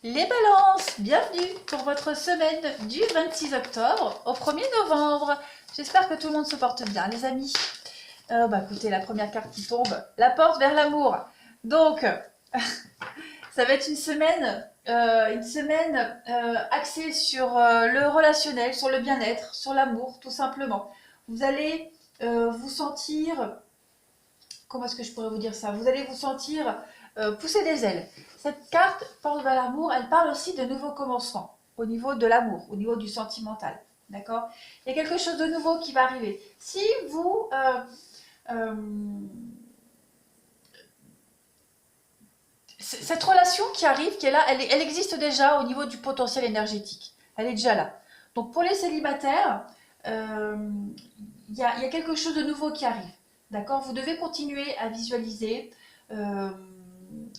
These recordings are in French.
Les balances, bienvenue pour votre semaine du 26 octobre au 1er novembre. J'espère que tout le monde se porte bien, les amis. Écoutez, la première carte qui tombe, la porte vers l'amour. Donc, ça va être une semaine axée sur le relationnel, sur le bien-être, sur l'amour, tout simplement. Vous allez vous sentir, comment est-ce que je pourrais vous dire ça? Vous allez vous sentir pousser des ailes. Cette carte, porte vers l'amour, elle parle aussi de nouveaux commencements au niveau de l'amour, au niveau du sentimental. D'accord? Il y a quelque chose de nouveau qui va arriver. Si vous... euh, cette relation qui arrive, qui est là, elle existe déjà au niveau du potentiel énergétique. Elle est déjà là. Donc pour les célibataires, il y a quelque chose de nouveau qui arrive. D'accord? Vous devez continuer à visualiser euh,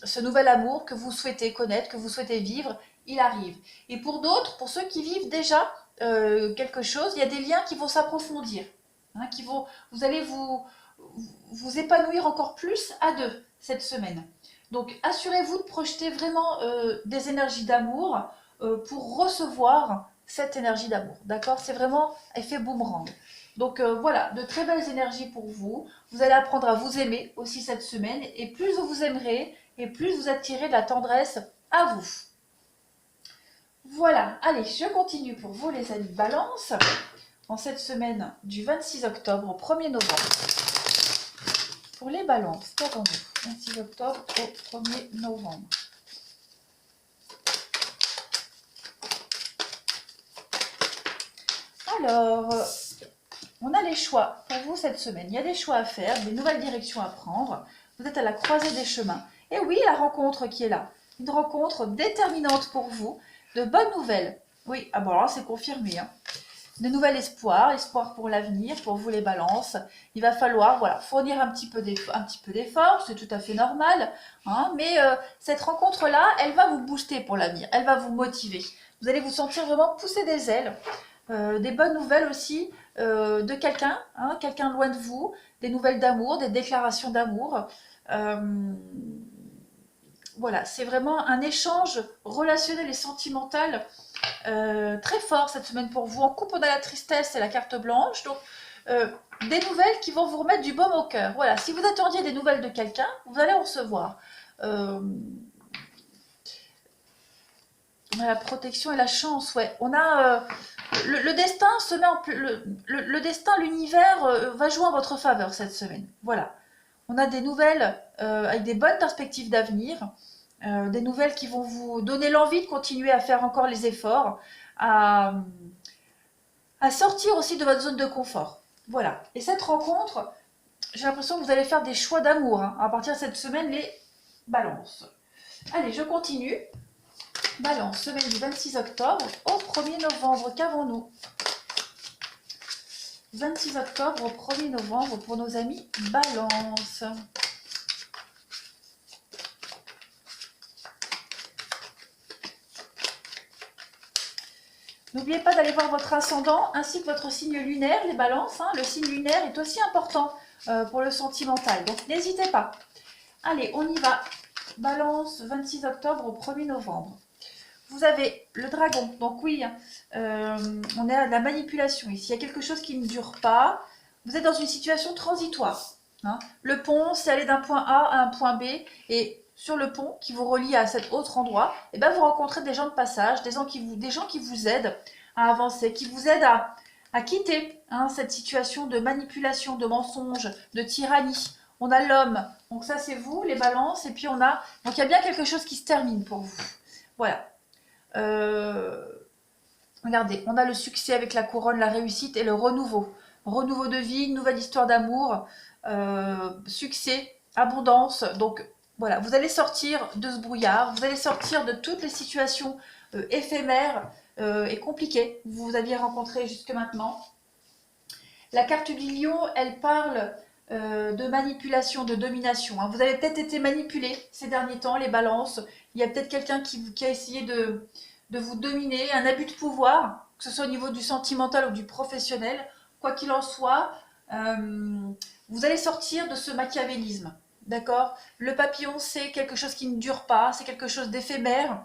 ce nouvel amour que vous souhaitez connaître, que vous souhaitez vivre, il arrive. Et pour d'autres, pour ceux qui vivent déjà quelque chose, il y a des liens qui vont s'approfondir, hein, vous allez vous épanouir encore plus à deux cette semaine. Donc assurez-vous de projeter vraiment des énergies d'amour pour recevoir cette énergie d'amour. D'accord? C'est vraiment effet boomerang. Donc voilà, de très belles énergies pour vous. Vous allez apprendre à vous aimer aussi cette semaine. Et plus vous vous aimerez, et plus vous attirez de la tendresse à vous. Voilà, allez, je continue pour vous les amis Balance. En cette semaine du 26 octobre au 1er novembre. Pour les balances, qu'avons-nous? 26 octobre au 1er novembre. Alors, on a les choix pour vous cette semaine. Il y a des choix à faire, des nouvelles directions à prendre. Vous êtes à la croisée des chemins. Et oui, la rencontre qui est là. Une rencontre déterminante pour vous. De bonnes nouvelles. Oui, ah bon, alors c'est confirmé. Hein. De nouvel espoir, espoir pour l'avenir, pour vous les balances. Il va falloir fournir un petit peu d'effort, c'est tout à fait normal. Hein, mais cette rencontre-là, elle va vous booster pour l'avenir, elle va vous motiver. Vous allez vous sentir vraiment pousser des ailes. Des bonnes nouvelles aussi de quelqu'un, hein, quelqu'un loin de vous, des nouvelles d'amour, des déclarations d'amour. Euh, voilà, c'est vraiment un échange relationnel et sentimental très fort cette semaine pour vous. En couple, on a la tristesse et la carte blanche. Donc, des nouvelles qui vont vous remettre du baume au cœur. Voilà, si vous attendiez des nouvelles de quelqu'un, vous allez en recevoir. On a la protection et la chance, ouais. On a le destin se met en le destin, l'univers va jouer en votre faveur cette semaine. Voilà. On a des nouvelles avec des bonnes perspectives d'avenir, des nouvelles qui vont vous donner l'envie de continuer à faire encore les efforts, à, à sortir aussi de votre zone de confort. Voilà. Et cette rencontre, j'ai l'impression que vous allez faire des choix d'amour. Hein. À partir de cette semaine, les balances. Allez, je continue. Balance, semaine du 26 octobre au 1er novembre. Qu'avons-nous? 26 octobre au 1er novembre pour nos amis Balance. N'oubliez pas d'aller voir votre ascendant ainsi que votre signe lunaire, les balances. Hein. Le signe lunaire est aussi important pour le sentimental, donc n'hésitez pas. Allez, on y va. Balance, 26 octobre au 1er novembre. Vous avez le dragon, donc oui, on est à la manipulation ici. Il y a quelque chose qui ne dure pas. Vous êtes dans une situation transitoire. Hein. Le pont, c'est aller d'un point A à un point B, et sur le pont qui vous relie à cet autre endroit, et ben vous rencontrez des gens de passage, des gens qui vous aident à avancer, qui vous aident à quitter hein, cette situation de manipulation, de mensonge, de tyrannie. On a l'homme, donc ça c'est vous, les balances, et puis on a... Donc il y a bien quelque chose qui se termine pour vous. Voilà. Regardez, on a le succès avec la couronne, la réussite et le renouveau. Renouveau de vie, une nouvelle histoire d'amour, succès, abondance. Donc voilà, vous allez sortir de ce brouillard, vous allez sortir de toutes les situations éphémères et compliquées que vous aviez rencontrées jusque maintenant. La carte du lion, elle parle de manipulation, de domination. Hein. Vous avez peut-être été manipulé ces derniers temps, les balances. Il y a peut-être quelqu'un qui a essayé de vous dominer, un abus de pouvoir, que ce soit au niveau du sentimental ou du professionnel. Quoi qu'il en soit, vous allez sortir de ce machiavélisme. D'accord? Le papillon, c'est quelque chose qui ne dure pas, c'est quelque chose d'éphémère.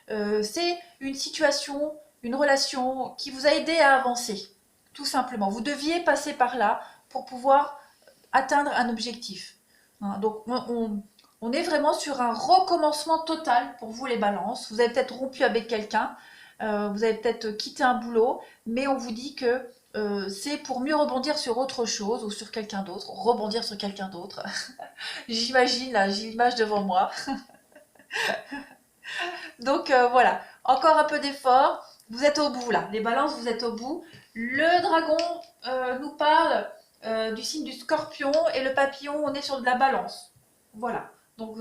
C'est une situation, une relation qui vous a aidé à avancer, tout simplement. Vous deviez passer par là pour pouvoir atteindre un objectif. Hein, donc, on est vraiment sur un recommencement total pour vous les balances. Vous avez peut-être rompu avec quelqu'un, vous avez peut-être quitté un boulot, mais on vous dit que c'est pour mieux rebondir sur autre chose ou sur quelqu'un d'autre, rebondir sur quelqu'un d'autre. J'imagine, là, j'ai l'image devant moi. Donc voilà, encore un peu d'effort. Vous êtes au bout là, les balances, vous êtes au bout. Le dragon nous parle du signe du scorpion et le papillon, on est sur de la balance. Voilà, donc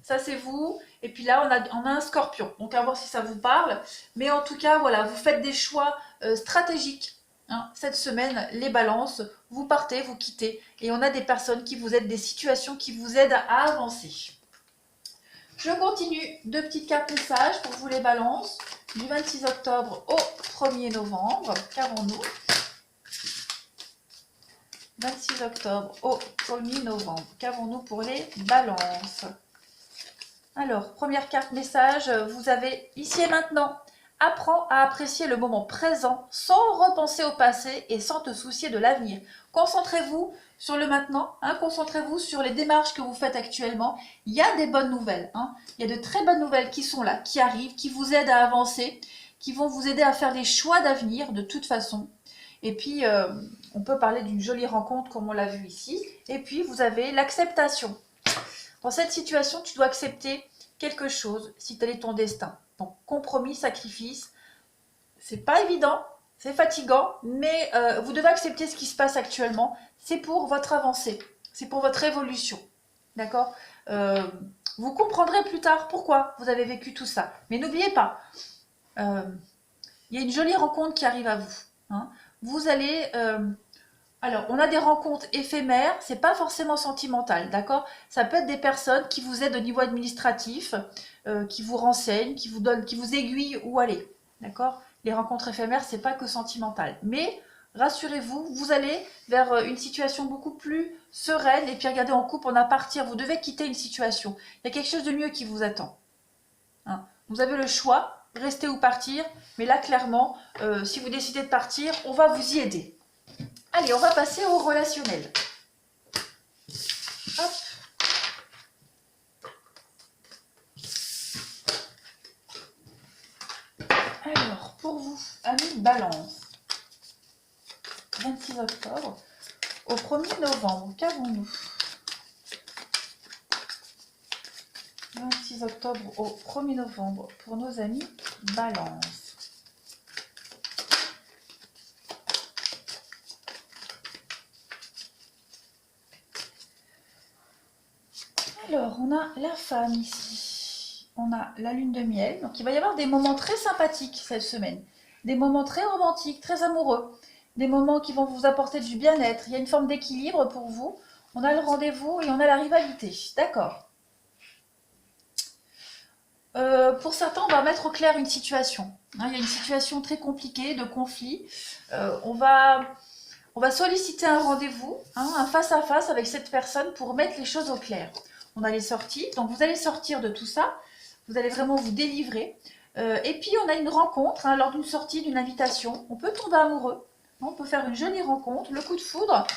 ça c'est vous. Et puis là, on a un scorpion. Donc à voir si ça vous parle. Mais en tout cas, voilà, vous faites des choix stratégiques. Hein. Cette semaine, les balances, vous partez, vous quittez. Et on a des personnes qui vous aident, des situations qui vous aident à avancer. Je continue, deux petites cartes messages pour vous les balances, du 26 octobre au 1er novembre. Qu'avons-nous? 26 octobre au 1er novembre. Qu'avons-nous pour les balances? Alors, première carte message, vous avez ici et maintenant. Apprends à apprécier le moment présent sans repenser au passé et sans te soucier de l'avenir. Concentrez-vous sur le maintenant, hein, concentrez-vous sur les démarches que vous faites actuellement. Il y a des bonnes nouvelles, hein. Il y a de très bonnes nouvelles qui sont là, qui arrivent, qui vous aident à avancer, qui vont vous aider à faire des choix d'avenir de toute façon. Et puis, on peut parler d'une jolie rencontre comme on l'a vu ici. Et puis, vous avez l'acceptation. Dans cette situation, tu dois accepter quelque chose si tel est ton destin. Donc, compromis, sacrifice, c'est pas évident, c'est fatigant, mais vous devez accepter ce qui se passe actuellement. C'est pour votre avancée, c'est pour votre évolution. D'accord? Vous comprendrez plus tard pourquoi vous avez vécu tout ça. Mais n'oubliez pas, il y a une jolie rencontre qui arrive à vous. Hein. Vous allez... alors, on a des rencontres éphémères, c'est pas forcément sentimental, d'accord? Ça peut être des personnes qui vous aident au niveau administratif, qui vous renseignent, qui vous donnent, qui vous aiguillent où aller, d'accord? Les rencontres éphémères, c'est pas que sentimental. Mais rassurez-vous, vous allez vers une situation beaucoup plus sereine. Et puis regardez, en couple, on a partir. Vous devez quitter une situation. Il y a quelque chose de mieux qui vous attend. Hein. Vous avez le choix, rester ou partir. Mais là, clairement, si vous décidez de partir, on va vous y aider. Allez, on va passer au relationnel. Hop. Alors, pour vous, amis Balance, 26 octobre au 1er novembre, qu'avons-nous? 26 octobre au 1er novembre pour nos amis Balance. Alors, on a la femme ici. On a la lune de miel. Donc, il va y avoir des moments très sympathiques cette semaine. Des moments très romantiques, très amoureux. Des moments qui vont vous apporter du bien-être. Il y a une forme d'équilibre pour vous. On a le rendez-vous et on a la rivalité. D'accord. Pour certains, on va mettre au clair une situation. Hein, il y a une situation très compliquée de conflit. On va solliciter un rendez-vous, hein, un face-à-face avec cette personne pour mettre les choses au clair. On a les sorties, donc vous allez sortir de tout ça, vous allez vraiment vous délivrer. Et puis on a une rencontre, hein, lors d'une sortie, d'une invitation. On peut tomber amoureux, on peut faire une jolie rencontre, le coup de foudre.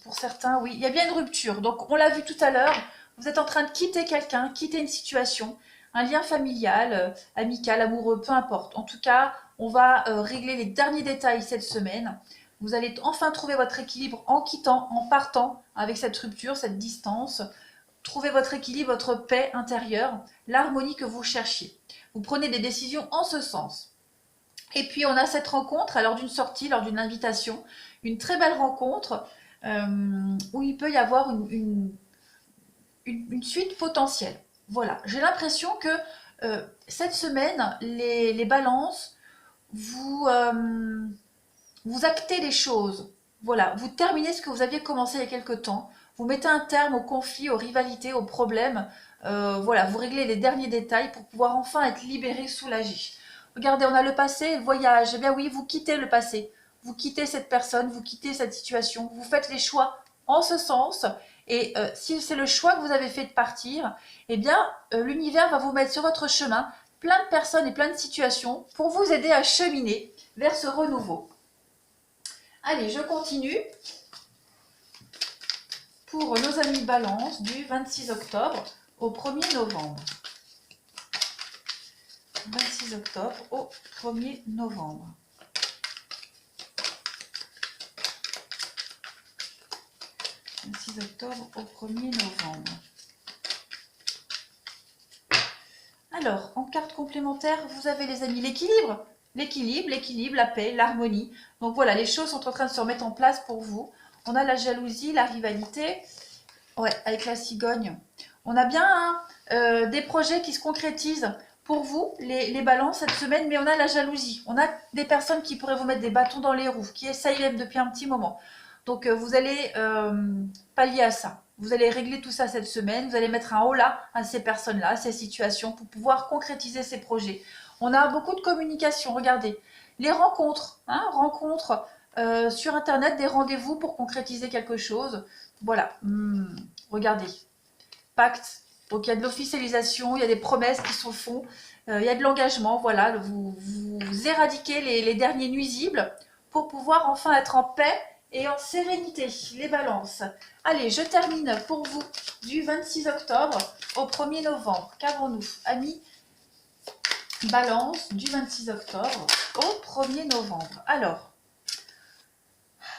Pour certains, oui, il y a bien une rupture. Donc on l'a vu tout à l'heure, vous êtes en train de quitter quelqu'un, quitter une situation, un lien familial, amical, amoureux, peu importe. En tout cas, on va régler les derniers détails cette semaine. Vous allez enfin trouver votre équilibre en quittant, en partant avec cette rupture, cette distance. Trouvez votre équilibre, votre paix intérieure, l'harmonie que vous cherchiez. Vous prenez des décisions en ce sens. Et puis on a cette rencontre, lors d'une sortie, lors d'une invitation, une très belle rencontre où il peut y avoir une suite potentielle. Voilà, j'ai l'impression que cette semaine, les balances, vous actez les choses. Voilà, vous terminez ce que vous aviez commencé il y a quelque temps. Vous mettez un terme aux conflits, aux rivalités, aux problèmes. Voilà, vous réglez les derniers détails pour pouvoir enfin être libéré, soulagé. Regardez, on a le passé, le voyage. Eh bien oui, vous quittez le passé. Vous quittez cette personne, vous quittez cette situation. Vous faites les choix en ce sens. Et si c'est le choix que vous avez fait de partir, eh bien, l'univers va vous mettre sur votre chemin plein de personnes et plein de situations pour vous aider à cheminer vers ce renouveau. Allez, je continue pour nos amis Balance du 26 octobre au 1er novembre. 26 octobre au 1er novembre. Le 6 octobre au 1er novembre. Alors, en carte complémentaire, vous avez les amis l'équilibre. L'équilibre, la paix, l'harmonie. Donc voilà, les choses sont en train de se remettre en place pour vous. On a la jalousie, la rivalité. Ouais, avec la cigogne. On a bien des projets qui se concrétisent pour vous, les balances, cette semaine, mais on a la jalousie. On a des personnes qui pourraient vous mettre des bâtons dans les roues, qui essayent même depuis un petit moment. Donc, vous allez pallier à ça. Vous allez régler tout ça cette semaine. Vous allez mettre un holà à ces personnes-là, à ces situations, pour pouvoir concrétiser ces projets. On a beaucoup de communication. Regardez, les rencontres, rencontres sur Internet, des rendez-vous pour concrétiser quelque chose. Voilà, regardez, pacte. Donc, il y a de l'officialisation, il y a des promesses qui se font, il y a de l'engagement. Voilà, vous éradiquez les derniers nuisibles pour pouvoir enfin être en paix et en sérénité, les balances. Allez, je termine pour vous du 26 octobre au 1er novembre. Qu'avons-nous, amis Balance, du 26 octobre au 1er novembre. Alors,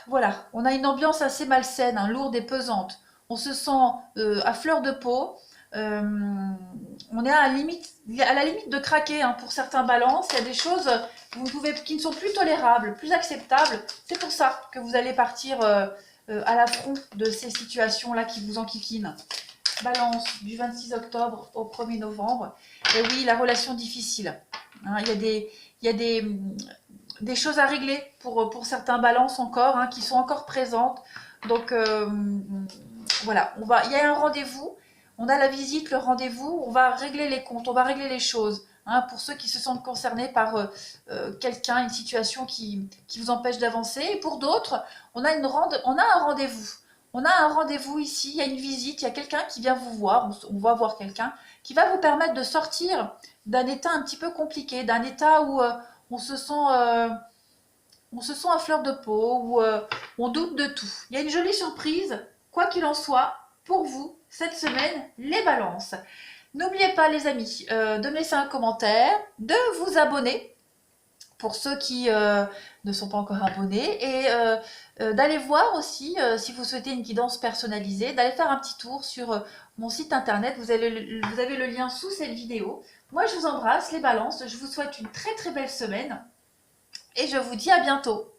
voilà, on a une ambiance assez malsaine, lourde et pesante. On se sent à fleur de peau. On est à la limite de craquer pour certains balances. Il y a des choses qui ne sont plus tolérables, plus acceptables. C'est pour ça que vous allez partir à l'affront de ces situations-là qui vous enquiquinent. Balance, du 26 octobre au 1er novembre. Et oui, la relation difficile. Il y a des choses à régler pour certains balances encore, qui sont encore présentes. Donc, voilà, il y a un rendez-vous. On a la visite, le rendez-vous, on va régler les comptes, on va régler les choses. Pour ceux qui se sentent concernés par quelqu'un, une situation qui vous empêche d'avancer. Et pour d'autres, on a un rendez-vous. On a un rendez-vous ici, il y a une visite, il y a quelqu'un qui vient vous voir, on va voir quelqu'un, qui va vous permettre de sortir d'un état un petit peu compliqué, d'un état où on se sent à fleur de peau, où on doute de tout. Il y a une jolie surprise, quoi qu'il en soit, pour vous, cette semaine, les balances. N'oubliez pas, les amis, de me laisser un commentaire, de vous abonner, pour ceux qui ne sont pas encore abonnés, et d'aller voir aussi, si vous souhaitez une guidance personnalisée, d'aller faire un petit tour sur mon site internet. Vous avez le lien sous cette vidéo. Moi, je vous embrasse, les balances. Je vous souhaite une très très belle semaine, et je vous dis à bientôt.